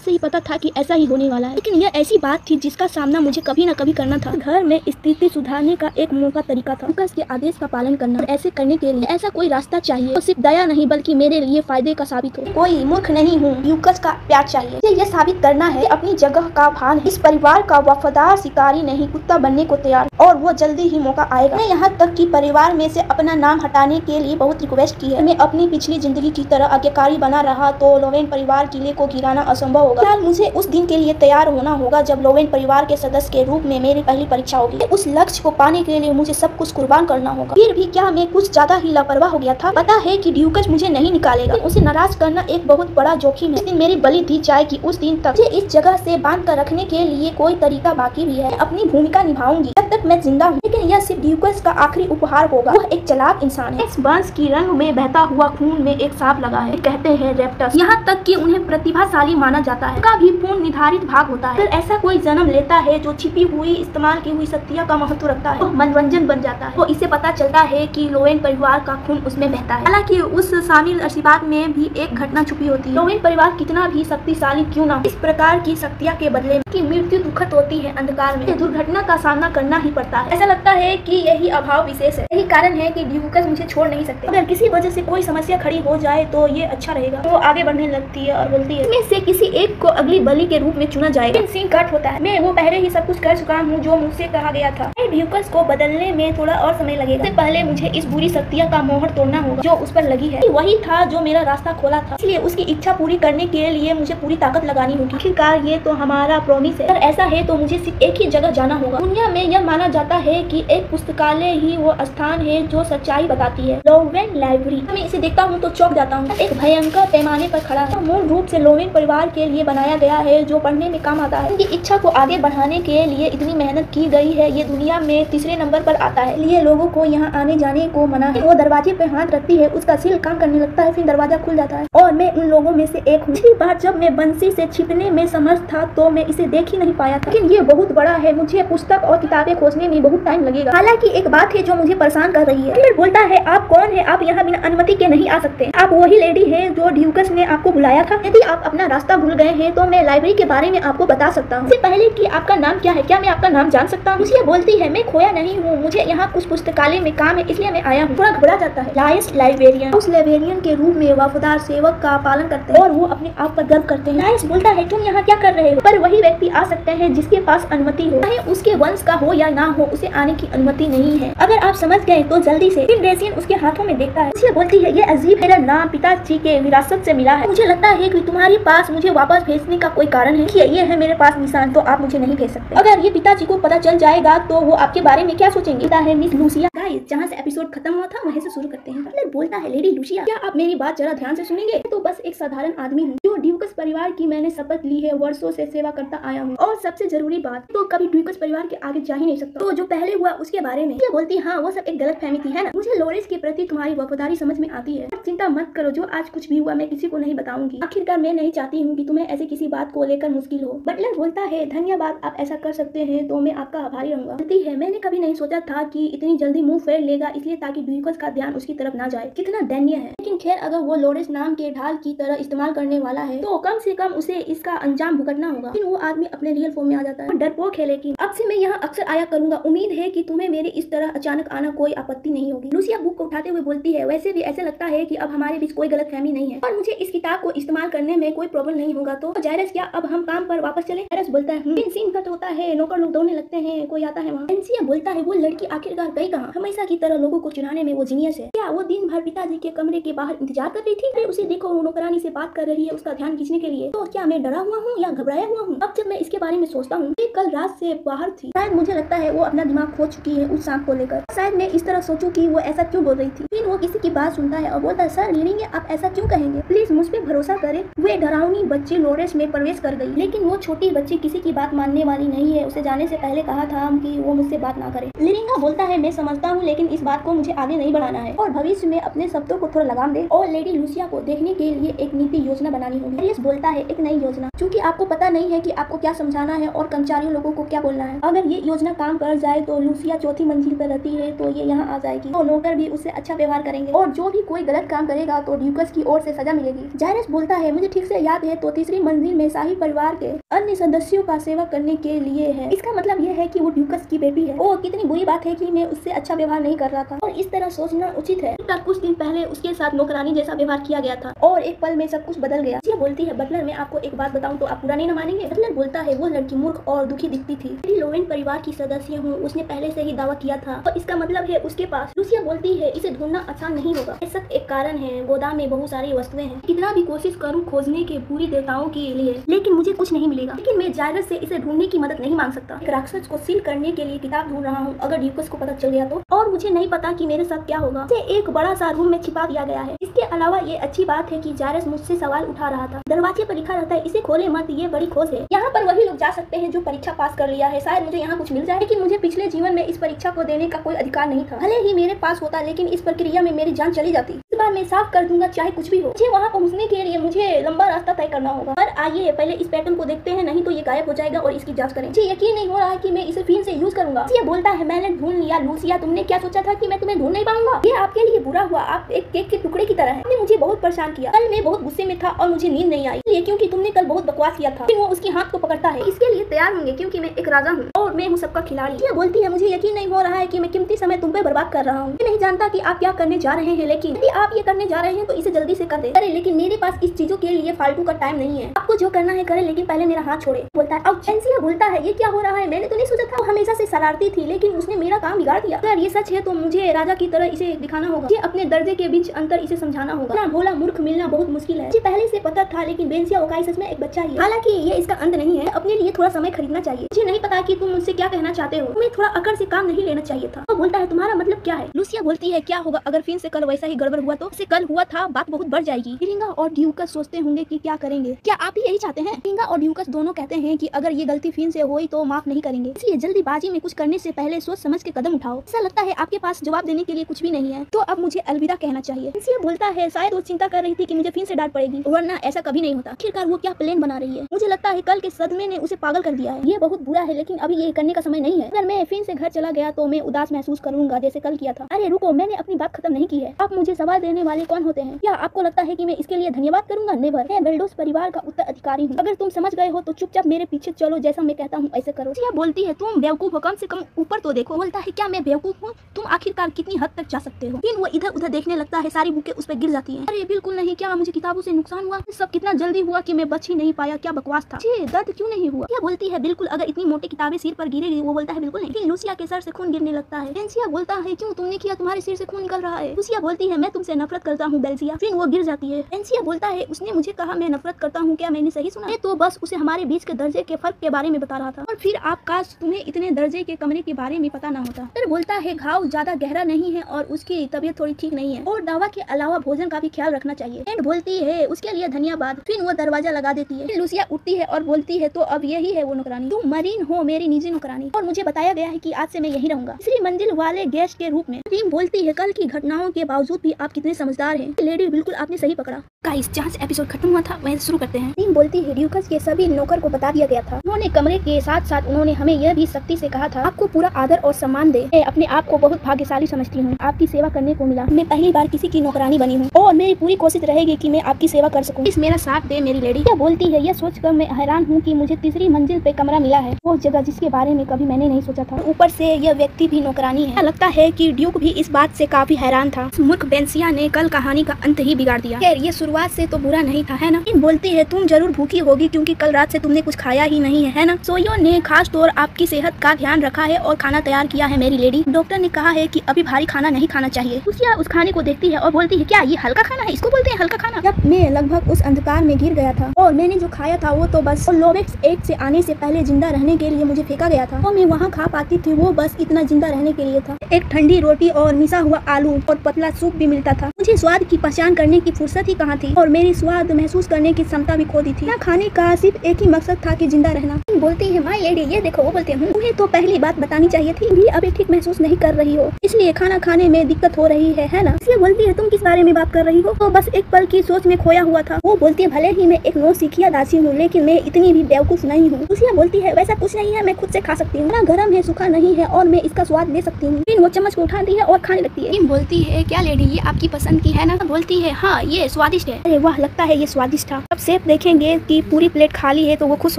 से ही पता था कि ऐसा ही होने वाला है, लेकिन यह ऐसी बात थी जिसका सामना मुझे कभी न कभी करना था। घर में स्थिति सुधारने का एक मौका तरीका था लूकास के आदेश का पालन करना, ऐसे करने के लिए ऐसा कोई रास्ता चाहिए तो सिर्फ दया नहीं बल्कि मेरे लिए फायदे का साबित हो। कोई मूर्ख नहीं हूँ, लूकास का प्यार चाहिए, यह साबित करना है अपनी जगह का भान है, इस परिवार का वफादार शिकारी नहीं कुत्ता बनने को तैयार और वो जल्दी ही मौका आएगा। मैं यहाँ तक कि परिवार में से अपना नाम हटाने के लिए बहुत रिक्वेस्ट की है, मैं अपनी पिछली जिंदगी की तरह आज्ञाकारी बना रहा तो लोवेन परिवार किले को गिराना असंभव होगा। फिलहाल मुझे उस दिन के लिए तैयार होना होगा जब लोवेन परिवार के सदस्य के रूप में मेरी पहली परीक्षा होगी। उस लक्ष्य को पाने के लिए मुझे सब कुछ कुर्बान करना होगा। फिर भी क्या मैं कुछ ज्यादा ही लापरवाह हो गया था? पता है कि ड्यूकस मुझे नहीं निकालेगा, उसे नाराज करना एक बहुत बड़ा जोखिम है। जिस दिन मेरी बलि दी जाएगी उस दिन तक मुझे इस जगह से बांध कर रखने के लिए कोई तरीका बाकी भी है। अपनी भूमिका निभाऊंगी जब तक मैं जिंदा हूँ, लेकिन यह सिर्फ ड्यूकस का आखिरी उपहार होगा। वह एक चालाक इंसान है, इस वंश की रंग में बहता हुआ खून में एक सांप लगा है, कहते हैं रेप्टस। यहाँ तक कि उन्हें प्रतिभाशाली माना जाता है, का भी पूर्ण निर्धारित भाग होता है। फिर ऐसा कोई जन्म लेता है जो छिपी हुई इस्तेमाल की हुई शक्तियाँ का महत्व रखता है, तो मनोरंजन बन जाता है। तो इसे पता चलता है कि लोवेन परिवार का खून उसमें बहता है, हालांकि उस शामिल आशीर्वाद में भी एक घटना छुपी होती है। लोवेन परिवार कितना भी शक्तिशाली क्यों न, इस प्रकार की शक्तियाँ के बदले की मृत्यु दुखद होती है, अंधकार में दुर्घटना का सामना करना ही पड़ता है। ऐसा लगता है कि यही अभाव विशेष है, यही कारण है कि ड्यूकस मुझे छोड़ नहीं सकते। अगर किसी वजह से कोई समस्या खड़ी हो जाए तो ये अच्छा रहेगा। तो आगे बढ़ने लगती है और बोलती है इसमें से किसी एक को अगली बलि के रूप में चुना जाएगा। सीन कट होता है, मैं वो पहले ही सब कुछ कर चुका हूँ जो मुझसे कहा गया था। ड्यूकस को बदलने में थोड़ा और समय लगेगा, इससे पहले मुझे इस बुरी शक्तियाँ का मोहर तोड़ना होगा जो उस पर लगी है। वही था जो मेरा रास्ता खोला था, इसलिए उसकी इच्छा पूरी करने के लिए मुझे पूरी ताकत लगानी होगी। आखिरकार ये तो हमारा प्रॉमिस है, अगर ऐसा है तो मुझे सिर्फ एक ही जगह जाना होगा। दुनिया में यह माना जाता है कि एक पुस्तकालय ही वो स्थान है जो सच्चाई बताती है, लोवेन लाइब्रेरी। मैं इसे देखता हूँ तो चौंक जाता हूँ, एक भयंकर पैमाने पर खड़ा है, मूल रूप से लोवेन परिवार के लिए बनाया गया है जो पढ़ने में काम आता है। उनकी इच्छा को आगे बढ़ाने के लिए इतनी मेहनत की गई है, ये दुनिया में तीसरे नंबर पर आता है। लिए लोगों को यहाँ आने जाने को मना है। वो दरवाजे पे हाथ रखती है, उसका सील काम करने लगता है, फिर दरवाजा खुल जाता है और मैं उन लोगों में से एक हूँ। पिछली बार जब मैं बंसी से छिपने में समर्थ था तो मैं इसे देख ही नहीं पाया था, लेकिन ये बहुत बड़ा है, मुझे पुस्तक और किताबें खोजने में बहुत टाइम लगेगा। हालांकि एक बात है जो मुझे परेशान कर रही है। किलर बोलता है आप कौन है? आप यहाँ बिना अनुमति के नहीं आ सकते। आप वही लेडी है जो ड्यूकस ने आपको बुलाया था। यदि आप अपना रास्ता भूल गए हैं तो मैं लाइब्रेरी के बारे में आपको बता सकता हूँ। इससे पहले कि आपका नाम क्या है, क्या मैं आपका नाम जान सकता हूँ? लूसिया बोलती है मैं खोया नहीं हूँ, मुझे यहाँ कुछ पुस्तकालय में काम है इसलिए मैं आया हूँ। थोड़ा घबरा जाता है। लायस लाइब्रेरियन उस लाइब्रेरियन के रूप में वफादार सेवक का पालन करते हैं और वो अपने आप पर गर्व करते हैं। लायस बोलता है तुम यहाँ क्या कर रहे हो? पर वही व्यक्ति आ सकते हैं जिसके पास अनुमति हो, चाहे उसके वंश का हो या ना हो, उसे आने की अनुमति नहीं है। अगर आप समझ गए तो जल्दी से। फिर रेसिन उसके हाथों में देखता है। लूसिया बोलती है ये अजीब, मेरा नाम पिताजी के विरासत से मिला है, मुझे लगता है कि तुम्हारे पास मुझे वापस भेजने का कोई कारण है। ये है मेरे पास निशान, तो आप मुझे नहीं भेज सकते। अगर ये पिताजी को पता चल जाएगा तो वो आपके बारे में क्या सोचेंगे? है मिस लूसिया। गाइस जहाँ से एपिसोड खत्म हुआ था वहीं से शुरू करते हैं। बटलर बोलता है लेडी लूसिया क्या आप मेरी बात जरा ध्यान से सुनेंगे? तो बस एक साधारण आदमी हूँ जो ड्यूकस परिवार की मैंने शपथ ली है, वर्षों से सेवा करता आया हूँ और सबसे जरूरी बात तो कभी ड्यूकस परिवार के आगे जा ही नहीं सकता। तो जो पहले हुआ उसके बारे में ये बोलती हाँ वो सब एक गलत फहमी थी, है ना? मुझे लोरेस के प्रति तुम्हारी वफादारी समझ में आती है, चिंता मत करो, जो आज कुछ भी हुआ मैं किसी को नहीं बताऊंगी। आखिरकार मैं नहीं चाहती हूँ कि तुम्हें ऐसे किसी बात को लेकर मुश्किल हो। बटलर बोलता है धन्यवाद, आप ऐसा कर सकते हैं तो मैं आपका आभारी रहूंगा। बोलती है मैंने कभी नहीं सोचा था कि इतनी जल्दी मुंह फेर लेगा, इसलिए ताकि ड्यूकस का ध्यान उसकी तरफ ना जाए। कितना दयनीय है, लेकिन खैर अगर वो लोरेस नाम के ढाल की तरह इस्तेमाल करने वाला है तो कम से कम उसे इसका अंजाम भुगतना होगा। फिर वो आदमी अपने रियल फॉर्म में आ जाता है। डरपोक है लेकिन अब से मैं यहाँ अक्सर आया करूंगा, उम्मीद है कि तुम्हें मेरे इस तरह अचानक आना कोई आपत्ति नहीं होगी। लूसिया बुक को उठाते हुए बोलती है वैसे भी ऐसे लगता है कि अब हमारे बीच कोई गलतफहमी नहीं है और मुझे इस किताब को इस्तेमाल करने में कोई प्रॉब्लम नहीं होगा। तो जायरस क्या अब हम काम पर वापस चले? जायरस बोलता है सीन कट होता है, नौकर लोग दौड़ने लगते हैं, कोई आता है वहाँ। एनसिया बोलता है वो लड़की आखिरकार गई कहाँ? हमें हमेशा की तरह लोगों को चुराने में वो जीनियस है। क्या वो दिन भर पिताजी के कमरे के बाहर इंतजार कर रही थी? अरे उसे देखो, वो नौकरानी से बात कर रही है उसका ध्यान खींचने के लिए। तो क्या मैं डरा हुआ हूँ या घबराया हुआ हूँ? अब जब मैं इसके बारे में सोचता हूँ, कल रात से बाहर थी। शायद मुझे लगता है वो अपना दिमाग खो चुकी है उस सांप को लेकर। शायद मैं इस तरह सोचूं कि वो ऐसा क्यों बोल रही थी। फिर वो किसी की बात सुनता है और बोलता है, सर लीलिंग आप ऐसा क्यों कहेंगे, प्लीज मुझ पे भरोसा करें। वे डरावनी बच्ची लोरेस में प्रवेश कर गई, लेकिन वो छोटी बच्ची किसी की बात मानने वाली नहीं है। उसे जाने से पहले कहा था कि वो मुझसे बात ना करे। लिलिंगा बोलता है, मैं समझता हूँ, लेकिन इस बात को मुझे आगे नहीं बढ़ाना है और भविष्य में अपने शब्दों को थोड़ा लगाम दे और लेडी लूसिया को देखने के लिए एक नीति योजना बनानी होगी। एरियस बोलता है, एक नई योजना, क्योंकि आपको पता नहीं है कि आपको क्या समझाना है और कर्मचारियों लोगों को क्या बोलना है। अगर ये योजना काम कर जाए तो लूसिया चौथी मंजिल पर रहती है तो ये यहाँ आ जाएगी, तो नौकर भी उससे अच्छा व्यवहार करेंगे और जो भी कोई गलत काम करेगा तो ड्यूकस की ओर से सजा मिलेगी। जायरस बोलता है, मुझे ठीक से याद है तो तीसरी मंजिल में शाही परिवार के अन्य सदस्यों का सेवा करने के लिए है। इसका मतलब यह है कि वो ड्यूकस की बेटी है। ओ कितनी बुरी बात है कि मैं उससे अच्छा व्यवहार नहीं कर रहा था और इस तरह सोचना उचित है। कुछ दिन पहले उसके साथ नौकरानी जैसा व्यवहार किया गया था और एक पल में सब कुछ बदल गया। ये बोलती है, बटलर मैं आपको एक बात बताऊं तो आप पूरा नहीं मानेंगे। बटलर बोलता है, वो लड़की मूर्ख और दुखी दिखती थी। मेरी लोवेन परिवार की सदस्य हूँ, उसने पहले से ही दावा किया था और इसका मतलब है उसके पास। लूसिया बोलती है, इसे ढूंढना आसान नहीं होगा। ऐसा एक कारण है, गोदाम में बहुत सारी वस्तुएं हैं। कितना भी कोशिश करूँ खोजने के पूरी देवताओं के लिए, लेकिन मुझे कुछ नहीं मिलेगा। लेकिन मैं जायरस से इसे ढूंढने की मदद नहीं मांग सकता। एक राक्षस को सील करने के लिए किताब ढूंढ रहा हूँ, अगर ड्यूकस को पता चल गया तो। और मुझे नहीं पता कि मेरे साथ क्या होगा। इसे एक बड़ा सा रूम में छिपा दिया गया है। इसके अलावा ये अच्छी बात है कि जायरस मुझसे सवाल उठा रहा था। दरवाजे पर लिखा रहता है, इसे खोले मत, ये बड़ी खोज है। यहाँ पर वही लोग जा सकते हैं जो परीक्षा पास कर लिया है। शायद मुझे यहाँ कुछ मिल जाए, लेकिन मुझे पिछले जीवन में इस परीक्षा को देने का कोई अधिकार नहीं था। भले ही मेरे पास होता, लेकिन इस प्रक्रिया में मेरी जान चली जाती। इस बार मैं साफ कर दूंगा, चाहे कुछ भी हो। मुझे वहाँ पहुँचने के लिए मुझे लंबा रास्ता तय करना होगा। पर आइए पहले इस पैटर्न को देखते हैं, नहीं तो ये गायब हो जाएगा और इसकी जांच करें। मुझे यकीन नहीं हो रहा है कि मैं इसे फिर से यूज करूंगा। ये बोलता है, मैंने ढूंढ लिया। लूसिया तुमने क्या सोचा था कि मैं तुम्हें ढूंढ नहीं पाऊंगा? ये आपके लिए बुरा हुआ, आप एक केक के टुकड़े की तरह है। मुझे बहुत परेशान किया। कल मैं बहुत गुस्से में था और मुझे नींद नहीं आई, ये क्योंकि तुमने कल बहुत बकवास किया था। फिर वो उसके हाथ को पकड़ता है, इसके लिए तैयार होंगे क्योंकि मैं एक राजा हूँ और मैं हूँ सबका खिलाड़ी। ये बोलती है, मुझे यकीन नहीं हो रहा है कि मैं कीमती समय तुम पे बर्बाद कर रहा हूँ। मैं नहीं जानता कि आप क्या करने जा रहे हैं, लेकिन यदि आप ये करने जा रहे हैं तो इसे जल्दी से कर दे। अरे लेकिन मेरे पास इस चीजों के लिए फालतू का टाइम नहीं है। आपको जो करना है करें, लेकिन पहले मेरा हाथ छोड़े। बोलता है, अब एंसिया बोलता है, ये क्या हो रहा है? मैंने तो नहीं सोचा था। वो हमेशा से शरारती थी, लेकिन उसने मेरा काम बिगाड़ दिया। अगर ये सच है तो मुझे राजा की तरह इसे दिखाना होगा। ये अपने दर्जे के बीच अंतर इसे समझाना होगा। भोला मूर्ख मिलना बहुत मुश्किल है। मुझे पहले से पता था, लेकिन बेंसिया ओकाई सच में एक बच्चा ही है। हालांकि ये इसका अंत नहीं है। अपने लिए थोड़ा समय खरीदना चाहिए। मुझे नहीं पता कि तुम मुझसे क्या कहना चाहते हो। तुम्हें थोड़ा अकड़ से काम नहीं लेना चाहिए था। वो बोलता है, तुम्हारा मतलब क्या है? लूसिया बोलती है, क्या होगा अगर फिर से कल वैसा ही गड़बड़ हुआ तो? कल हुआ था, बात बहुत बढ़ जाएगी। लिलिंगा और ड्यूकस सोचते होंगे कि क्या करेंगे। क्या आप भी यही चाहते हैं? लिलिंगा और ड्यूकस दोनों कहते हैं कि अगर ये गलती फिर से हुई तो माफ नहीं करेंगे। इसलिए जल्दीबाजी में कुछ करने से पहले सोच समझ के कदम उठाओ। ऐसा लगता है आपके पास जवाब देने के लिए कुछ भी नहीं है, तो अब मुझे अलविदा कहना चाहिए। इसलिए बोलता है, शायद वो चिंता कर रही थी कि मुझे फिर से डांट पड़ेगी, वरना ऐसा कभी नहीं होता। आखिरकार वो क्या प्लान बना रही है? मुझे लगता है कल के सदमे ने उसे पागल कर दिया है। ये बहुत बुरा है, लेकिन अभी ये करने का समय नहीं है। अगर मैं फिर से घर चला गया तो मैं उदास महसूस करूंगा, जैसे कल किया था। अरे रुको, मैंने अपनी बात खत्म नहीं की है। आप मुझे सवाल देने वाले कौन होते हैं? क्या आपको लगता है कि मैं इसके लिए धन्यवाद करूंगा? नेवर। मैं वेल्डोस परिवार का उत्तराधिकारी हूँ। अगर तुम समझ गए हो तो चुपचाप मेरे पीछे चलो, जैसा मैं कहता हूँ ऐसे करो। यह बोलती है, तुम बेवकूफ हो, कम से कम ऊपर तो देखो। बोलता है, क्या मैं बेवकूफ हूँ? तुम आखिरकार कितनी हद तक जा सकते हो? फिर वो इधर उधर देखने लगता है, सारी बुकें उस पर गिर जाती हैं। अरे बिल्कुल नहीं, क्या मुझे किताबों से नुकसान हुआ? सब कितना जल्दी हुआ कि मैं बच ही नहीं पाया, क्या बकवास था। दर्द क्यों नहीं हुआ? क्या बोलती है, बिल्कुल, अगर इतनी मोटी किताबें सिर पर गिरेगी। वो बोलता है, बिल्कुल नहीं। लूसिया के सर से खून गिरने लगता है। एंसिया बोलता है, क्यों तुमने किया? तुम्हारे सिर से खून निकल रहा है। लूसिया बोलती है, मैं तुमसे नफरत करता हूँ बेल्जिया। फिर वो गिर जाती है। एंसिया बोलता है, उसने मुझे कहा मैं नफरत करता हूँ, क्या मैंने सही सुना? तो बस उसे हमारे बीच के दर्जे के फर्क के बारे में बता रहा था। और फिर आप काश तुम्हें इतने दर्जे के कमरे के बारे में पता ना होता। फिर बोलता है, घाव ज्यादा गहरा नहीं है और उसकी तबीयत थोड़ी ठीक नहीं है और दवा के अलावा भोजन का भी ख्याल रखना चाहिए। एंड बोलती है, उसके लिए धन्यवाद। फिर वो दरवाजा लगा देती है। लूसिया उठती है और बोलती है, तो अब यही है वो नौकरानी। तुम मरीन हो, मेरी निजी नौकरानी, और मुझे बताया गया है कि आज से मैं यही रहूंगा, तीसरी मंजिल वाले गेस्ट के रूप में। टीम बोलती है, कल की घटनाओं के बावजूद भी आप कितने समझदार हैं। लेडी, बिल्कुल आपने सही पकड़ा। गाइस, जहाँ से एपिसोड खत्म हुआ था वहीं शुरू करते हैं। टीम बोलती है, ड्यूकस के सभी नौकर को बता दिया गया था। उन्होंने कमरे के साथ साथ उन्होंने हमें यह भी सख्ती से कहा था, आपको पूरा आदर और सम्मान दे। मैं अपने आप को बहुत भाग्यशाली समझती हूँ, आपकी सेवा करने को मिला। मैं पहली बार किसी की नौकरानी बनी हूँ और मेरी पूरी कोशिश रहेगी कि मैं आपकी सेवा कर सकूँ। इस मेरा साथ दे मेरी लेडी। क्या बोलती है, यह सोचकर मैं हैरान हूँ कि मुझे तीसरी मंजिल पे कमरा मिला है, वो जगह जिसके बारे में कभी मैंने नहीं सोचा था। ऊपर से यह व्यक्ति भी नौकरानी है। लगता है कि ड्यूक भी इस बात से काफी हैरान था। मूर्ख बेंसिया ने कल कहानी का अंत ही बिगाड़ दिया। खैर, ये शुरुआत से तो बुरा नहीं था, है ना? बोलती है तुम जरूर भूखी होगी क्योंकि कल रात से तुमने कुछ खाया ही नहीं है ना? सोयो ने खास तौर आपकी सेहत का ध्यान रखा है और खाना तैयार किया है मेरी लेडी। डॉक्टर ने कहा है कि अभी भारी खाना नहीं खाना चाहिए। लूसिया उस खाने को देखती है और बोलती है क्या ये हल्का खाना है? इसको बोलते हैं हल्का खाना? जब मैं लगभग उस अंधकार में गिर गया था और मैंने जो खाया था वो तो बस लोरेक्स 8 से आने से पहले जिंदा रहने के लिए मुझे फेंका गया था और मैं वहाँ खा पाती थी, वो बस इतना जिंदा रहने के लिए था। एक ठंडी रोटी और मिसा हुआ आलू और पतला सूप भी मिलता था। मुझे स्वाद की पहचान करने की फुर्सत ही कहाँ थी और मेरी स्वाद महसूस करने की क्षमता भी खो दी थी। खाने का सिर्फ एक ही मकसद था कि जिंदा रहना। बोलती है माय लेडी ये देखो, वो बोलते हैं तुम्हें तो पहली बात बतानी चाहिए थी, भी अभी ठीक महसूस नहीं कर रही हो इसलिए खाना खाने में दिक्कत हो रही है ना? इसलिए बोलती है तुम किस बारे में बात कर रही हो? तो बस एक पल की सोच में खोया हुआ था। वो बोलती है भले ही मैं एक नौसिखिया दासी हूँ लेकिन मैं इतनी भी बेवकूफ नहीं हूँ। लूसिया बोलती है वैसा कुछ नहीं है, मैं खुद से खा सकती हूँ ना, गर्म है सूखा नहीं है और मैं इसका स्वाद ले सकती हूँ। फिर वो चम्मच को उठाती है और खाने लगती है। बोलती है क्या लेडी ये आपकी पसंद की है ना? बोलती है हाँ ये स्वादिष्ट है। अरे वाह लगता है ये स्वादिष्ट था। अब शेफ देखेंगे कि पूरी प्लेट खाली है तो वो खुश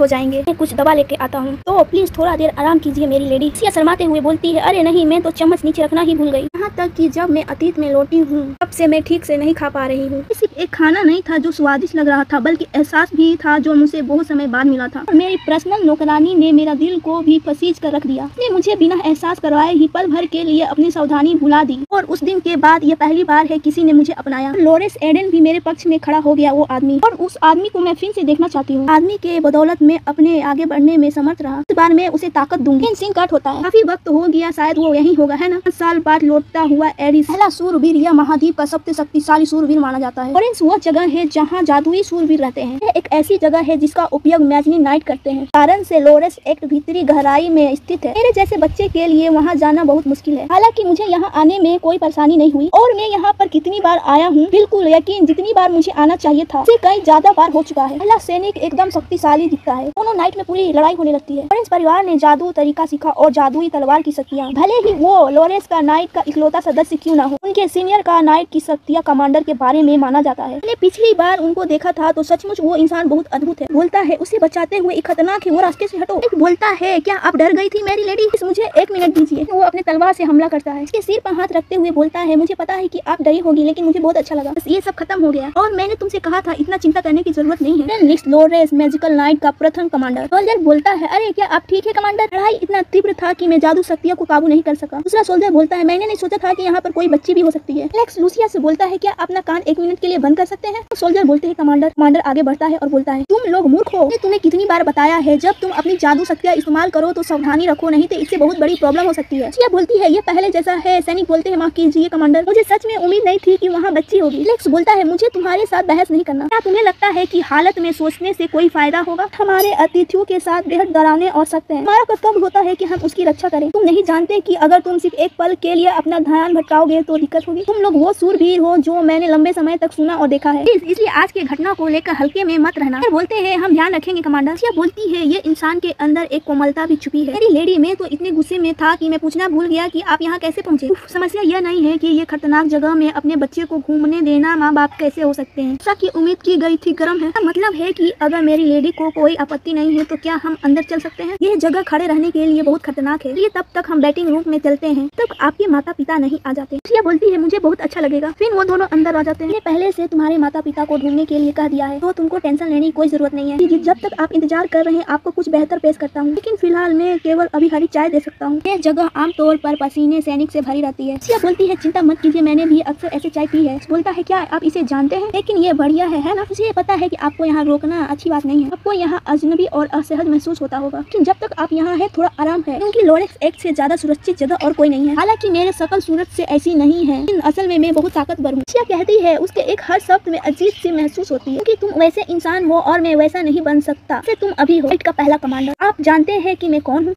हो जाएंगे। मैं कुछ दवा लेके आता हूँ तो प्लीज थोड़ा देर आराम कीजिए मेरी लेडी। लूसिया शर्माते हुए बोलती है अरे नहीं मैं तो चम्मच नीचे रखना ही भूल गई। यहाँ तक कि जब मैं अतीत में लौटी हूँ तब से मैं ठीक से नहीं खा पा रही हूँ। सिर्फ एक खाना नहीं था जो स्वादिष्ट लग रहा था बल्कि एहसास भी था जो मुझे बहुत समय बाद मिला था। और मेरी पर्सनल नौकरानी ने मेरा दिल को भी फसीज कर रख दिया। उसने मुझे बिना एहसास करवाए ही पल भर के लिए अपनी सावधानी भुला दी और उस दिन के बाद ये पहली बार है किसी ने मुझे अपनाया। लोरेस एडेन भी मेरे पक्ष में खड़ा हो गया वो आदमी, और उस आदमी को मैं फिर से देखना चाहती हूँ। आदमी के बदौलत में अपने आगे बढ़ने में समर्थ रहा। इस बार मैं उसे ताकत दूंगी। सीन कट होता है। काफी वक्त हो गया, शायद वो यही होगा है ना? 5 साल बाद लौटता हुआ एरिस पहला सूरवीर या महाद्वीप का सबसे शक्तिशाली सूरवीर माना जाता है। ऑरेंज वो जगह है जहाँ जादुई सूरवीर रहते हैं। यह एक ऐसी जगह है जिसका उपयोग मैजनी नाइट करते हैं। कारण से लोरेस एक भीतरी गहराई में स्थित है। मेरे जैसे बच्चे के लिए वहाँ जाना बहुत मुश्किल है। हालांकि मुझे यहाँ आने में कोई परेशानी नहीं हुई और मैं यहाँ पर कितनी बार आया हूँ बिल्कुल यकीन जितनी बार मुझे आना चाहिए था उससे कई ज्यादा बार हो चुका है। पहला सैनिक एकदम शक्तिशाली दिखता है। दोनों नाइट में पूरी लड़ाई होने लगती है। ऑरेंज परिवार ने जादू तरीका सीखा और जादुई तलवार की शक्तियाँ, भले ही वो लोरेस का नाइट का इकलौता सदस्य क्यों न हो, उनके सीनियर का नाइट की शक्तियाँ कमांडर के बारे में माना जाता है। मैंने पिछली बार उनको देखा था तो सचमुच वो इंसान बहुत अद्भुत है। बोलता है उसे बचाते हुए एक खतरनाक है, वो रास्ते से हटो। एक बोलता है क्या आप डर गई थी मेरी लेडी? मुझे 1 मिनट दीजिए। वो अपने तलवार से हमला करता है। उसके सिर पर हाथ रखते हुए बोलता है मुझे पता है कि आप डरी होगी लेकिन मुझे बहुत अच्छा लगा। बस ये सब खत्म हो गया और मैंने तुमसे कहा था इतना चिंता करने की जरूरत नहीं है। लोरेस मैजिकल नाइट का प्रथम कमांडर। सोल्जर बोलता है अरे क्या आप ठीक है कमांडर? लड़ाई इतना तीव्र था कि मैं जादू शक्तियों को काबू नहीं कर सका। दूसरा सोल्जर बोलता है मैंने नहीं सोचा था कि यहाँ पर कोई बच्ची भी हो सकती है। एलेक्स लूसिया से बोलता है क्या अपना कान 1 मिनट के लिए बंद कर सकते हैं? सोल्जर बोलते हैं कमांडर। कमांडर आगे बढ़ता है और बोलता है तुम लोग मूर्ख हो। तुम्हें कितनी बार बताया है जब तुम अपनी जादू शक्तियाँ इस्तेमाल करो तो सावधानी रखो, नहीं तो इससे बहुत बड़ी प्रॉब्लम हो सकती है। लूसिया बोलती है ये पहले जैसा है। सैनिक बोलते हैं माफ कीजिए कमांडर, मुझे सच में उम्मीद नहीं थी कि वहाँ बच्ची होगी। एलेक्स बोलता है मुझे तुम्हारे साथ बहस नहीं करना। क्या तुम्हें लगता है कि हालत में सोचने से कोई फायदा होगा? हमारे अतिथियों के साथ बेहद डरावने और सख्त हैं। हमारा कर्तव्य होता है कि हम उसकी रक्षा करें। तुम नहीं जानते कि अगर तुम सिर्फ एक पल के लिए अपना ध्यान भटकाओगे तो दिक्कत होगी। तुम लोग वो सूरवीर हो जो मैंने लंबे समय तक सुना और देखा है, इसलिए आज की घटना को लेकर हल्के में मत रहना। बोलते हैं हम ध्यान रखेंगे कमांडर। क्या बोलती है ये इंसान के अंदर एक कोमलता भी छुपी है। मेरी लेडी में तो इतने गुस्से में था कि मैं पूछना भूल गया कि आप यहाँ कैसे पहुँचे। समस्या यह नहीं है कि ये खतरनाक जगह में अपने बच्चे को घूमने देना माँ बाप कैसे हो सकते हैं, जैसा की उम्मीद की गई थी गर्म है। मतलब है कि अगर मेरी लेडी को कोई आपत्ति नहीं है तो क्या हम अंदर चल सकते हैं? यह जगह खड़े रहने के लिए बहुत खतरनाक है, ये तब तक हम बैटिंग रूम में चलते हैं तब आपके माता पिता नहीं आ जाते। ये बोलती है मुझे बहुत अच्छा लगेगा। फिर वो दोनों अंदर आ जाते हैं। पहले से तुम्हारे माता पिता को ढूंढने के लिए कह दिया है तो तुमको टेंशन लेने की कोई जरूरत नहीं है। जब तक आप इंतजार कर रहे हैं आपको कुछ बेहतर पेश करता हूँ, लेकिन फिलहाल मैं केवल अभी हरी चाय दे सकता हूँ। यह जगह आमतौर पर पसीने सैनिक से भरी रहती है। सिया बोलती है चिंता मत कीजिए, मैंने भी अक्सर ऐसे चाय पी है। बोलता है क्या आप इसे जानते हैं? लेकिन ये बढ़िया है ना? मुझे पता है कि आपको यहाँ रोकना अच्छी बात नहीं है, आपको यहाँ अजनबी और असहज महसूस होता होगा, लेकिन जब तक आप यहाँ है थोड़ा आराम है क्योंकि लोरेक्स 1 से ज्यादा सुरक्षित जगह और कोई नहीं है। हालांकि मेरे शकल सूरत से ऐसी नहीं है, लेकिन असल में मैं बहुत ताकतवर हूँ। सिया कहती है उसके एक हर शब्द में अजीब सी महसूस होती है क्योंकि तुम वैसे इंसान हो और मैं वैसा नहीं बन सकता। तुम अभी हो का पहला कमांडर। आप जानते हैं कि मैं कौन हूँ?